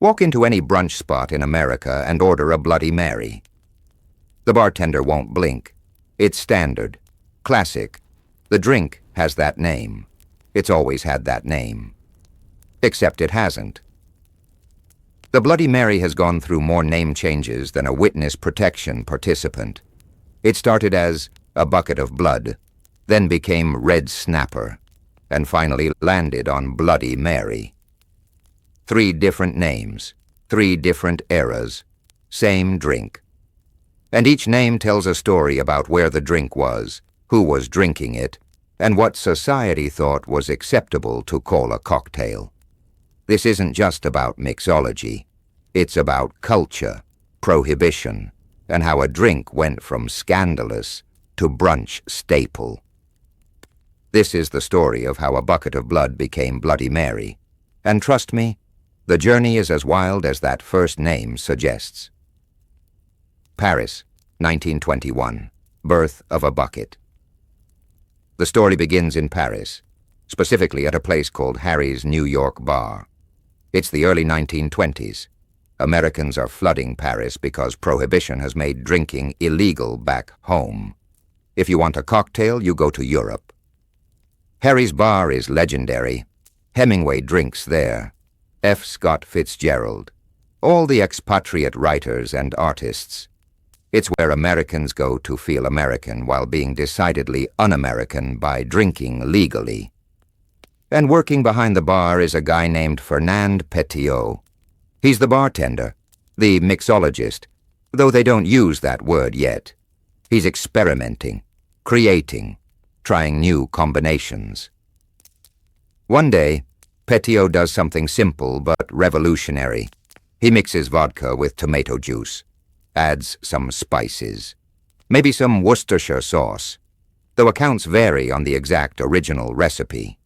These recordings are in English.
Walk into any brunch spot in America and order a Bloody Mary. The bartender won't blink. It's standard, classic. The drink has that name. It's always had that name. Except it hasn't. The Bloody Mary has gone through more name changes than a witness protection participant. It started as a bucket of blood, then became Red Snapper, and finally landed on Bloody Mary. 3 different names, 3 different eras, same drink. And each name tells a story about where the drink was, who was drinking it, and what society thought was acceptable to call a cocktail. This isn't just about mixology. It's about culture, prohibition, and how a drink went from scandalous to brunch staple. This is the story of how a bucket of blood became Bloody Mary. And trust me, the journey is as wild as that first name suggests. Paris, 1921. Birth of a bucket. The story begins in Paris, specifically at a place called Harry's New York Bar. It's the early 1920s. Americans are flooding Paris because Prohibition has made drinking illegal back home. If you want a cocktail, you go to Europe. Harry's Bar is legendary. Hemingway drinks there. F. Scott Fitzgerald. All the expatriate writers and artists. It's where Americans go to feel American while being decidedly un-American by drinking legally. And working behind the bar is a guy named Fernand Petiot. He's the bartender, the mixologist, though they don't use that word yet. He's experimenting, creating, trying new combinations. One day, Petiot does something simple but revolutionary. He mixes vodka with tomato juice, adds some spices, maybe some Worcestershire sauce, though accounts vary on the exact original recipe.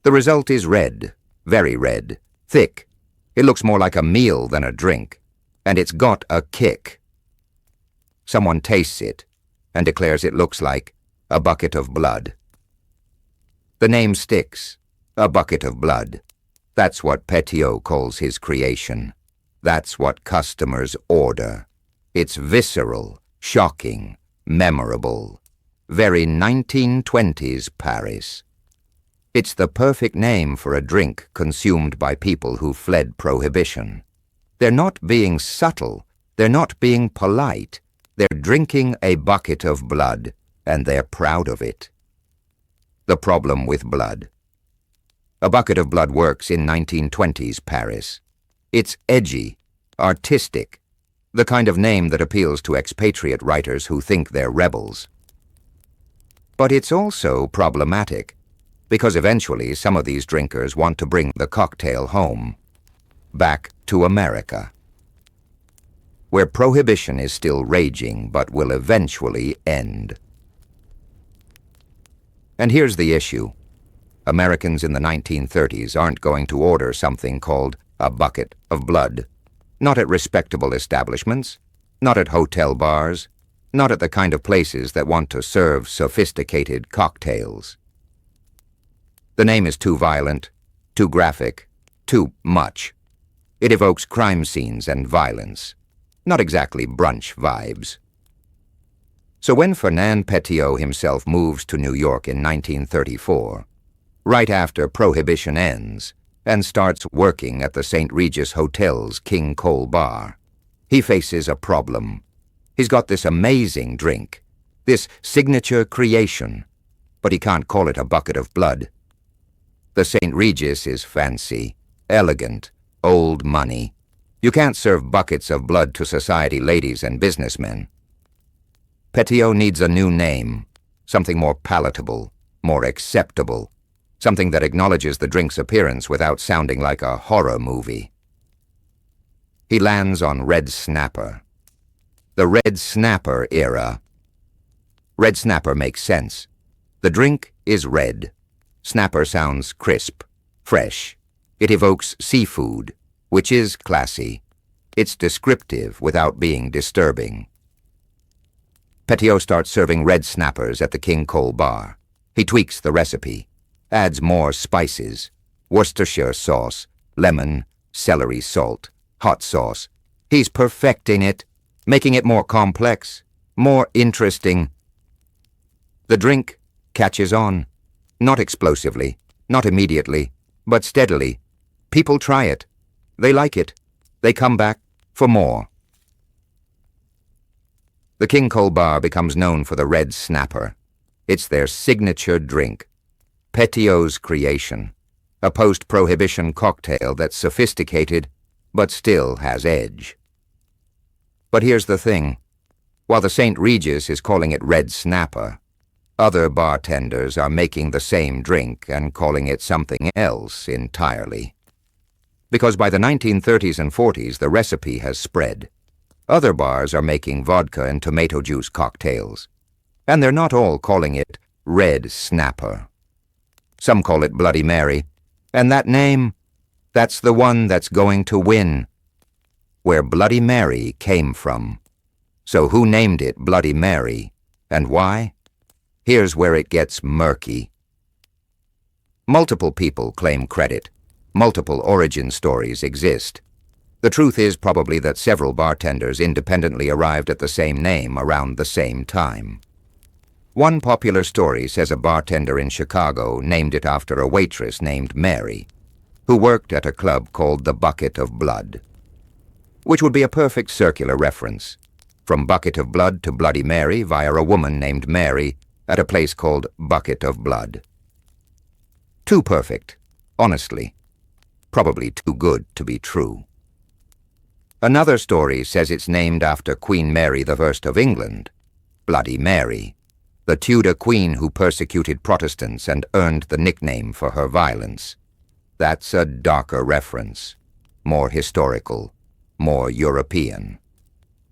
The result is red, very red, thick. It looks more like a meal than a drink, and it's got a kick. Someone tastes it and declares it looks like a bucket of blood. The name sticks, a bucket of blood. That's what Petiot calls his creation. That's what customers order. It's visceral, shocking, memorable. Very 1920s Paris. It's the perfect name for a drink consumed by people who fled Prohibition. They're not being subtle. They're not being polite. They're drinking a bucket of blood, and they're proud of it. The problem with blood. A bucket of blood works in 1920s Paris. It's edgy, artistic, the kind of name that appeals to expatriate writers who think they're rebels. But it's also problematic, because eventually some of these drinkers want to bring the cocktail home, back to America, where Prohibition is still raging but will eventually end. And here's the issue. Americans in the 1930s aren't going to order something called a bucket of blood. Not at respectable establishments, not at hotel bars, not at the kind of places that want to serve sophisticated cocktails. The name is too violent, too graphic, too much. It evokes crime scenes and violence, not exactly brunch vibes. So when Fernand Petiot himself moves to New York in 1934, right after Prohibition ends, and starts working at the St. Regis Hotel's King Cole Bar, he faces a problem. He's got this amazing drink, this signature creation, but he can't call it a bucket of blood. The St. Regis is fancy, elegant, old money. You can't serve buckets of blood to society ladies and businessmen. Petiot needs a new name, something more palatable, more acceptable, something that acknowledges the drink's appearance without sounding like a horror movie. He lands on Red Snapper. The Red Snapper era. Red Snapper makes sense. The drink is red. Snapper sounds crisp, fresh. It evokes seafood, which is classy. It's descriptive without being disturbing. Petiot starts serving red snappers at the King Cole Bar. He tweaks the recipe, adds more spices, Worcestershire sauce, lemon, celery salt, hot sauce. He's perfecting it, making it more complex, more interesting. The drink catches on, not explosively, not immediately, but steadily. People try it. They like it. They come back for more. The King Cole Bar becomes known for the Red Snapper. It's their signature drink. Petiot's creation. A post-Prohibition cocktail that's sophisticated, but still has edge. But here's the thing. While the St. Regis is calling it Red Snapper, other bartenders are making the same drink and calling it something else entirely. Because by the 1930s and 40s, the recipe has spread. Other bars are making vodka and tomato juice cocktails, and they're not all calling it Red Snapper. Some call it Bloody Mary, and that name, that's the one that's going to win. Where Bloody Mary came from. So who named it Bloody Mary, and why? Here's where it gets murky. Multiple people claim credit. Multiple origin stories exist. The truth is probably that several bartenders independently arrived at the same name around the same time. One popular story says a bartender in Chicago named it after a waitress named Mary, who worked at a club called the Bucket of Blood, which would be a perfect circular reference, from Bucket of Blood to Bloody Mary via a woman named Mary at a place called Bucket of Blood. Too perfect, honestly. Probably too good to be true. Another story says it's named after Queen Mary I of England, Bloody Mary, the Tudor queen who persecuted Protestants and earned the nickname for her violence. That's a darker reference, more historical, more European.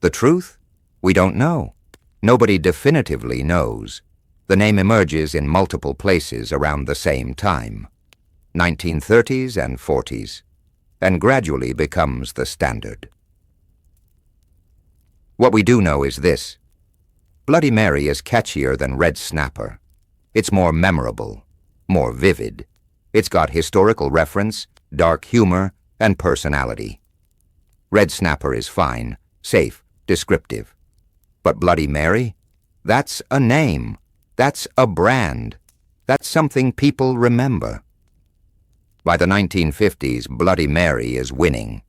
The truth? We don't know. Nobody definitively knows. The name emerges in multiple places around the same time, 1930s and 40s, and gradually becomes the standard. What we do know is this. Bloody Mary is catchier than Red Snapper. It's more memorable, more vivid. It's got historical reference, dark humor, and personality. Red Snapper is fine, safe, descriptive. But Bloody Mary? That's a name. That's a brand. That's something people remember. By the 1950s, Bloody Mary is winning.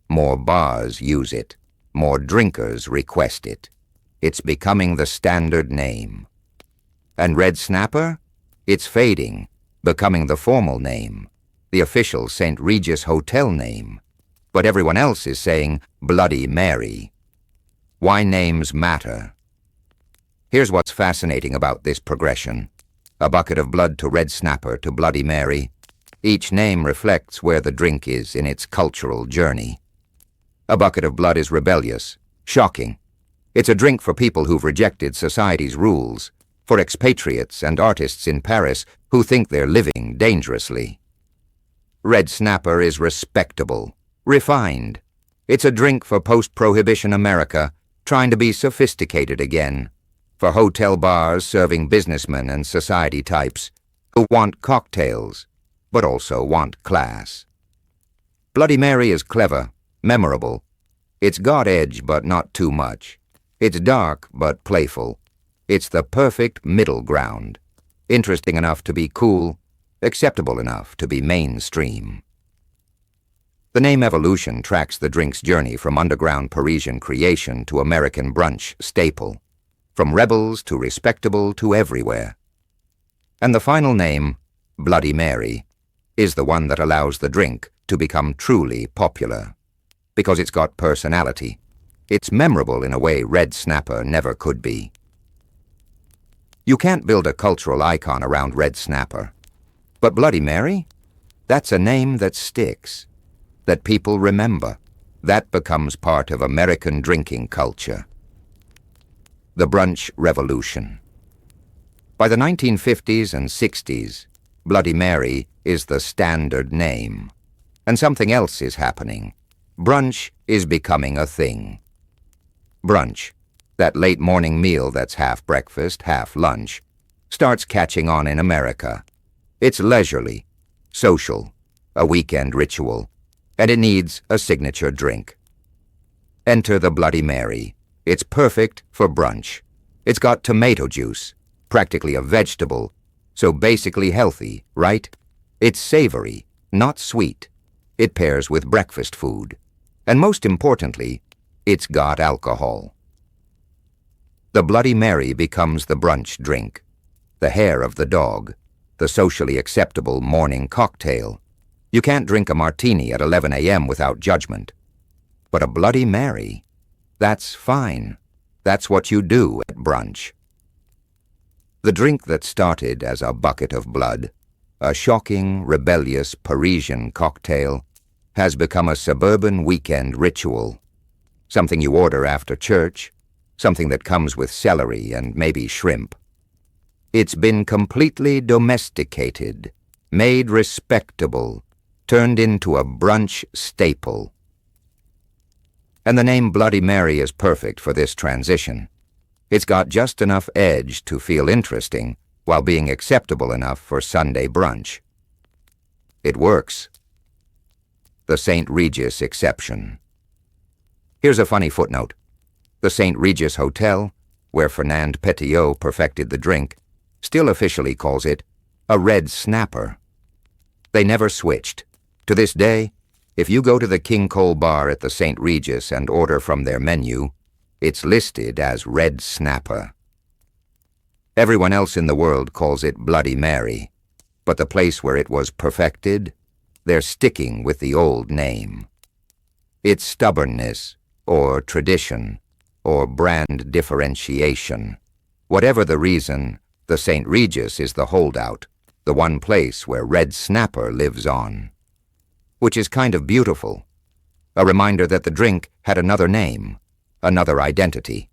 More bars use it. More drinkers request it. It's becoming the standard name. And Red Snapper? It's fading, becoming the formal name, the official St. Regis Hotel name. But everyone else is saying Bloody Mary. Why names matter. Here's what's fascinating about this progression. A Bucket of Blood to Red Snapper to Bloody Mary. Each name reflects where the drink is in its cultural journey. A Bucket of Blood is rebellious, shocking. It's a drink for people who've rejected society's rules, for expatriates and artists in Paris who think they're living dangerously. Red Snapper is respectable, refined. It's a drink for post-Prohibition America, trying to be sophisticated again, for hotel bars serving businessmen and society types who want cocktails, but also want class. Bloody Mary is clever, memorable. It's got edge, but not too much. It's dark, but playful. It's the perfect middle ground, interesting enough to be cool, acceptable enough to be mainstream. The name evolution tracks the drink's journey from underground Parisian creation to American brunch staple, from rebels to respectable to everywhere. And the final name, Bloody Mary, is the one that allows the drink to become truly popular, because it's got personality. It's memorable in a way Red Snapper never could be. You can't build a cultural icon around Red Snapper, but Bloody Mary? That's a name that sticks, that people remember. That becomes part of American drinking culture. The brunch revolution. By the 1950s and 60s, Bloody Mary is the standard name. And something else is happening. Brunch is becoming a thing. Brunch, that late morning meal that's half breakfast, half lunch, starts catching on in America. It's leisurely, social, a weekend ritual. and it needs a signature drink. Enter the Bloody Mary. It's perfect for brunch. It's got tomato juice, practically a vegetable, so basically healthy, right? It's savory, not sweet. It pairs with breakfast food. And most importantly, it's got alcohol. The Bloody Mary becomes the brunch drink, the hair of the dog, the socially acceptable morning cocktail. You can't drink a martini at 11 a.m. without judgment. But a Bloody Mary, that's fine. That's what you do at brunch. The drink that started as a bucket of blood, a shocking, rebellious Parisian cocktail, has become a suburban weekend ritual. Something you order after church, something that comes with celery and maybe shrimp. It's been completely domesticated, made respectable, turned into a brunch staple. And the name Bloody Mary is perfect for this transition. It's got just enough edge to feel interesting while being acceptable enough for Sunday brunch. It works. The St. Regis exception. Here's a funny footnote. The St. Regis Hotel, where Fernand Petiot perfected the drink, still officially calls it a red snapper. They never switched. To this day, if you go to the King Cole bar at the St. Regis and order from their menu, it's listed as red snapper. Everyone else in the world calls it Bloody Mary, but the place where it was perfected, they're sticking with the old name. It's stubbornness, or tradition, or brand differentiation. Whatever the reason, the St. Regis is the holdout, the one place where red snapper lives on. Which is kind of beautiful. A reminder that the drink had another name, another identity.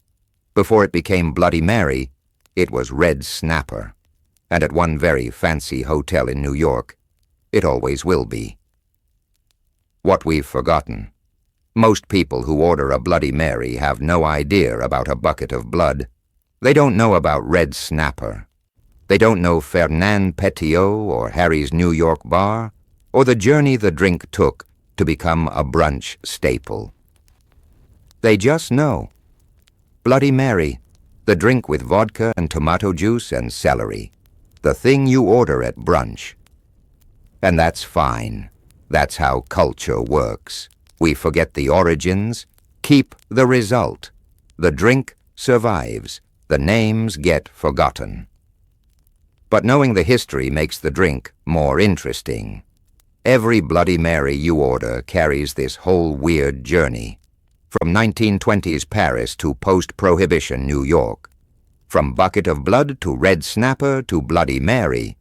Before it became Bloody Mary, it was Red Snapper. And at one very fancy hotel in New York, it always will be. What we've forgotten. Most people who order a Bloody Mary have no idea about a bucket of blood. They don't know about Red Snapper. They don't know Fernand Petiot or Harry's New York bar, or the journey the drink took to become a brunch staple. They just know. Bloody Mary, the drink with vodka and tomato juice and celery. The thing you order at brunch. And that's fine. That's how culture works. We forget the origins, keep the result. The drink survives. The names get forgotten. But knowing the history makes the drink more interesting. Every Bloody Mary you order carries this whole weird journey. From 1920s Paris to post-Prohibition New York. From bucket of blood to red snapper to Bloody Mary.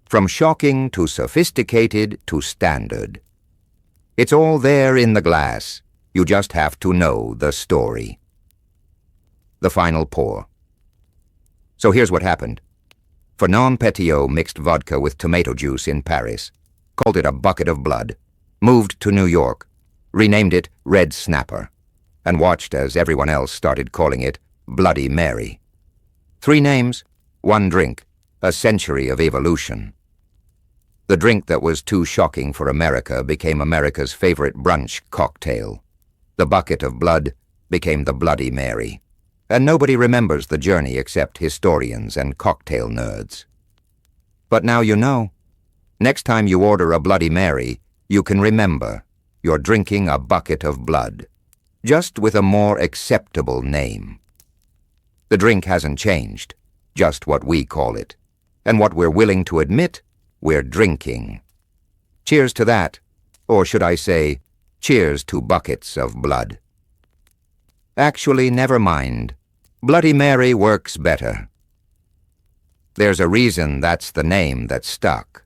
From shocking to sophisticated to standard. It's all there in the glass. You just have to know the story. The final pour. So here's what happened. Fernand Petiot mixed vodka with tomato juice in Paris, called it a bucket of blood, moved to New York, renamed it Red Snapper, and watched as everyone else started calling it Bloody Mary. 3 names, 1 drink, a century of evolution. The drink that was too shocking for America became America's favorite brunch cocktail. The bucket of blood became the Bloody Mary. And nobody remembers the journey except historians and cocktail nerds. But now you know. Next time you order a Bloody Mary, you can remember you're drinking a bucket of blood, just with a more acceptable name. The drink hasn't changed, just what we call it, and what we're willing to admit we're drinking. Cheers to that, or should I say, cheers to buckets of blood. Actually, never mind. Bloody Mary works better. There's a reason that's the name that stuck.